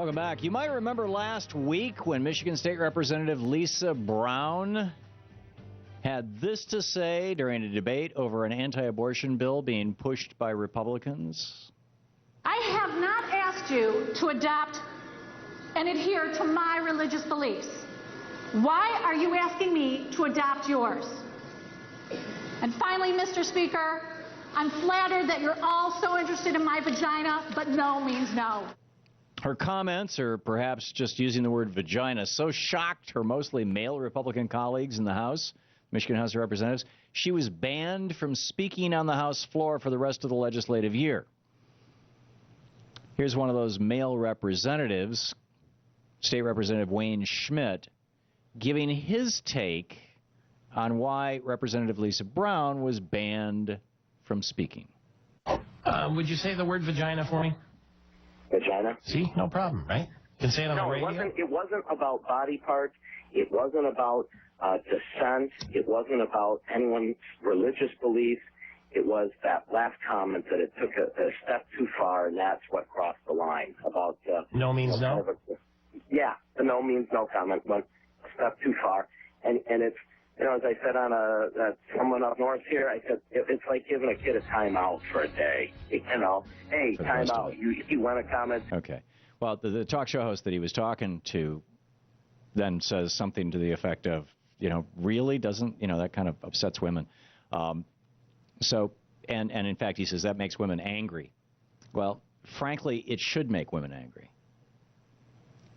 Welcome back. You might remember last week when Michigan State Representative Lisa Brown had this to say during a debate over an anti-abortion bill being pushed by Republicans. I have not asked you to adopt and adhere to my religious beliefs. Why are you asking me to adopt yours? And finally, Mr. Speaker, I'm flattered that you're all so interested in my vagina, but no means no. Her comments, or perhaps just using the word vagina, so shocked her mostly male Republican colleagues in the House, Michigan House of Representatives, she was banned from speaking on the House floor for the rest of the legislative year. Here's one of those male representatives, State Representative Wayne Schmidt, giving his take on why Representative Lisa Brown was banned from speaking. Would you say the word vagina for me? Vagina? See, no problem, right? You can say it on the radio. It wasn't about body parts. It wasn't about dissent. It wasn't about anyone's religious beliefs. It was that last comment that it took a step too far, and that's what crossed the line. About no means no? Yeah, the no means no comment went a step too far. And it's, you know, as I said on someone up north here, I said, it's like giving a kid a timeout for a day. You know, hey, timeout. You want to comment? Okay. Well, the talk show host that he was talking to then says something to the effect of, you know, really doesn't, you know, that kind of upsets women. And in fact, he says that makes women angry. Well, frankly, it should make women angry.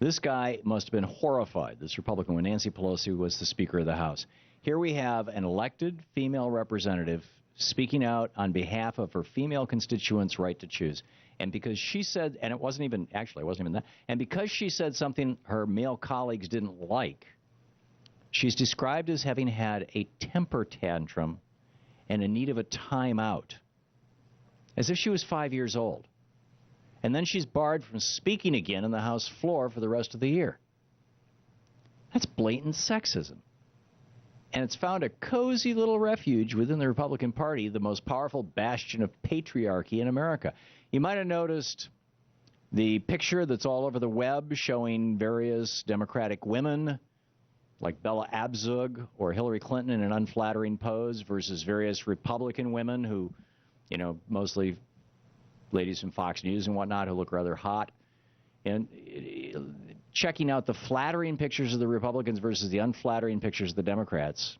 This guy must have been horrified, this Republican, when Nancy Pelosi was the Speaker of the House. Here we have an elected female representative speaking out on behalf of her female constituents' right to choose. And because she said, and it wasn't even that, and because she said something her male colleagues didn't like, she's described as having had a temper tantrum and in need of a timeout, as if she was 5 years old. And then she's barred from speaking again on the House floor for the rest of the year. That's blatant sexism. And it's found a cozy little refuge within the Republican Party, the most powerful bastion of patriarchy in America. You might have noticed the picture that's all over the web showing various Democratic women, like Bella Abzug or Hillary Clinton in an unflattering pose, versus various Republican women who, you know, mostly ladies from Fox News and whatnot, who look rather hot. And checking out the flattering pictures of the Republicans versus the unflattering pictures of the Democrats.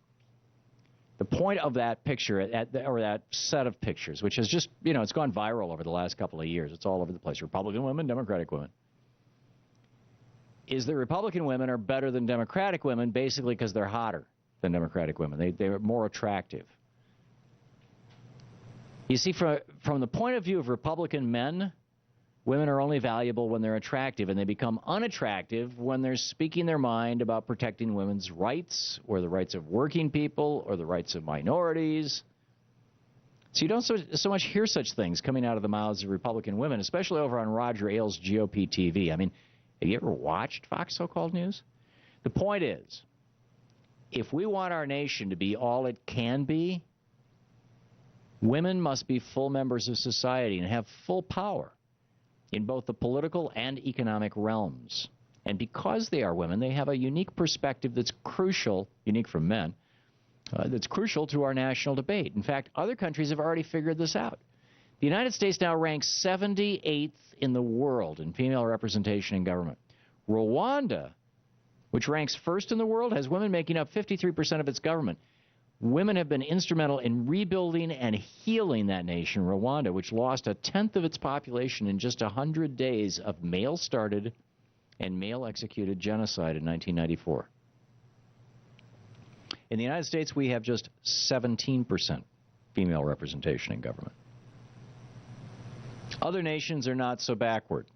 The point of that picture, or that set of pictures, which has just, you know, it's gone viral over the last couple of years. It's all over the place. Republican women, Democratic women. Is that Republican women are better than Democratic women basically because they're hotter than Democratic women. They're more attractive. You see, from the point of view of Republican men, women are only valuable when they're attractive, and they become unattractive when they're speaking their mind about protecting women's rights, or the rights of working people, or the rights of minorities. So you don't so much hear such things coming out of the mouths of Republican women, especially over on Roger Ailes' GOP TV. I mean, have you ever watched Fox So-Called News? The point is, if we want our nation to be all it can be, women must be full members of society and have full power in both the political and economic realms. And because they are women, they have a unique perspective that's crucial, unique from men, that's crucial to our national debate. In fact, other countries have already figured this out. The United States now ranks 78th in the world in female representation in government. Rwanda, which ranks first in the world, has women making up 53% of its government. Women have been instrumental in rebuilding and healing that nation, Rwanda, which lost 1/10 of its population in just 100 days of male-started and male-executed genocide in 1994. In the United States, we have just 17% female representation in government. Other nations are not so backward.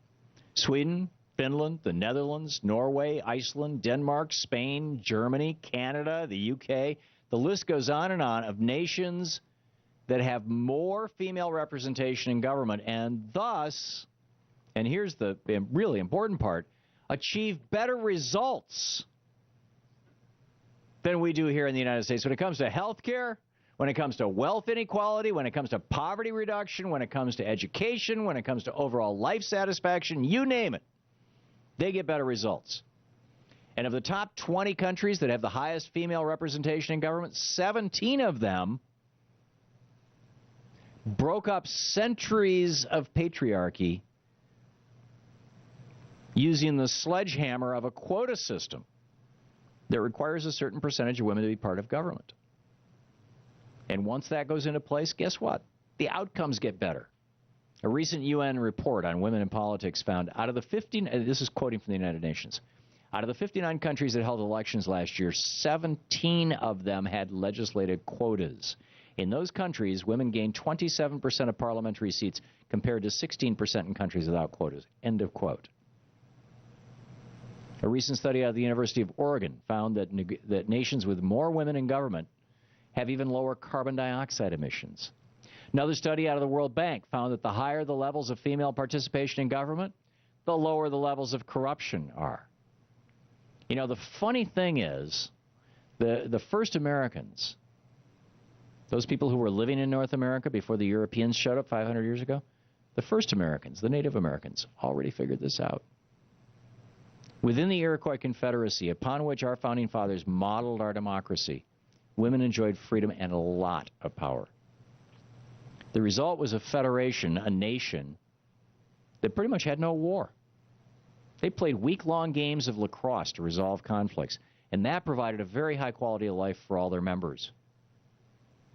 Sweden, Finland, the Netherlands, Norway, Iceland, Denmark, Spain, Germany, Canada, the UK. The list goes on of nations that have more female representation in government and thus, and here's the really important part, achieve better results than we do here in the United States when it comes to health care, when it comes to wealth inequality, when it comes to poverty reduction, when it comes to education, when it comes to overall life satisfaction, you name it. they get better results. And of the top 20 countries that have the highest female representation in government, 17 of them broke up centuries of patriarchy using the sledgehammer of a quota system that requires a certain percentage of women to be part of government. And once that goes into place, guess what? The outcomes get better. A recent UN report on women in politics found out of the 15, this is quoting from the United Nations, out of the 59 countries that held elections last year, 17 of them had legislative quotas. In those countries, women gained 27% of parliamentary seats compared to 16% in countries without quotas. End of quote. A recent study out of the University of Oregon found that nations with more women in government have even lower carbon dioxide emissions. Another study out of the World Bank found that the higher the levels of female participation in government, the lower the levels of corruption are. You know, the funny thing is, the first Americans, those people who were living in North America before the Europeans showed up 500 years ago, the first Americans, the Native Americans, already figured this out. Within the Iroquois Confederacy, upon which our founding fathers modeled our democracy, women enjoyed freedom and a lot of power. The result was a federation, a nation, that pretty much had no war. They played week-long games of lacrosse to resolve conflicts, and that provided a very high quality of life for all their members.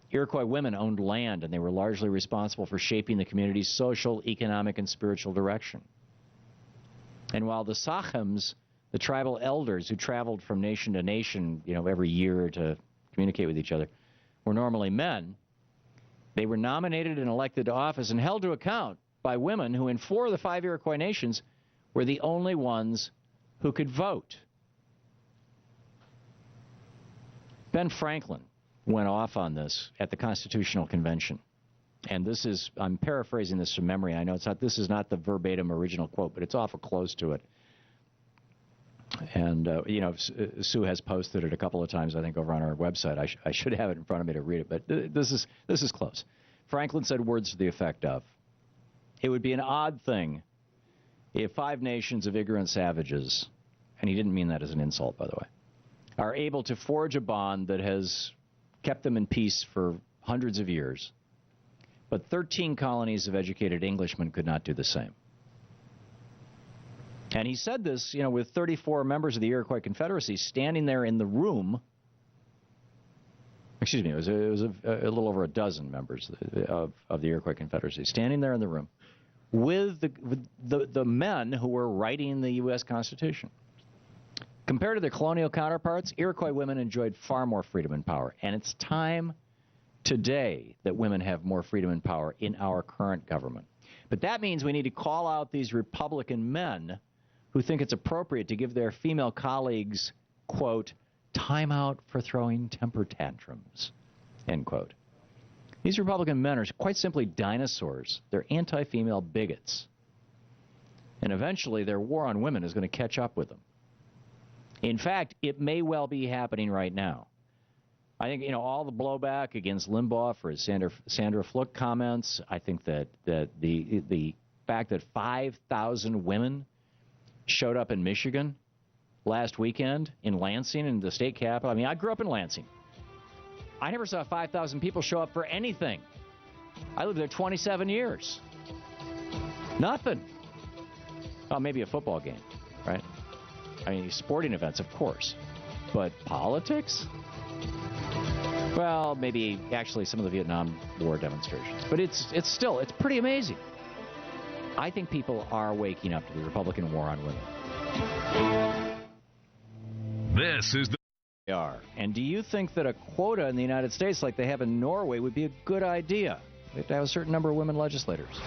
Iroquois women owned land, and they were largely responsible for shaping the community's social, economic, and spiritual direction. And while the sachems, the tribal elders who traveled from nation to nation, every year to communicate with each other, were normally men, they were nominated and elected to office and held to account by women who, in 4 of the 5 Iroquois nations, were the only ones who could vote. Ben Franklin went off on this at the Constitutional Convention. And this is, I'm paraphrasing this from memory. I know this is not the verbatim original quote, but it's awful close to it. And, Sue has posted it a couple of times, I think, over on our website. I should have it in front of me to read it, but this is close. Franklin said words to the effect of, "It would be an odd thing if 5 nations of ignorant savages," and he didn't mean that as an insult, by the way, "are able to forge a bond that has kept them in peace for hundreds of years, but 13 colonies of educated Englishmen could not do the same." And he said this, with 34 members of the Iroquois Confederacy standing there in the room. Excuse me, it was a little over a dozen members of the Iroquois Confederacy standing there in the room with the men who were writing the U.S. Constitution. Compared to their colonial counterparts, Iroquois women enjoyed far more freedom and power. And it's time today that women have more freedom and power in our current government. But that means we need to call out these Republican men who think it's appropriate to give their female colleagues, quote, "time out for throwing temper tantrums," end quote. These Republican men are quite simply dinosaurs. They're anti-female bigots. And eventually their war on women is going to catch up with them. In fact, it may well be happening right now. I think, all the blowback against Limbaugh for his Sandra Fluke comments, I think that the fact that 5,000 women showed up in Michigan last weekend, in Lansing, in the state capital. I mean, I grew up in Lansing. I never saw 5,000 people show up for anything. I lived there 27 years. Nothing. Oh, maybe a football game, right? I mean, sporting events, of course. But politics? Well, maybe actually some of the Vietnam War demonstrations. But it's pretty amazing. I think people are waking up to the Republican war on women. This is the... They are. And do you think that a quota in the United States like they have in Norway would be a good idea? We have to have a certain number of women legislators.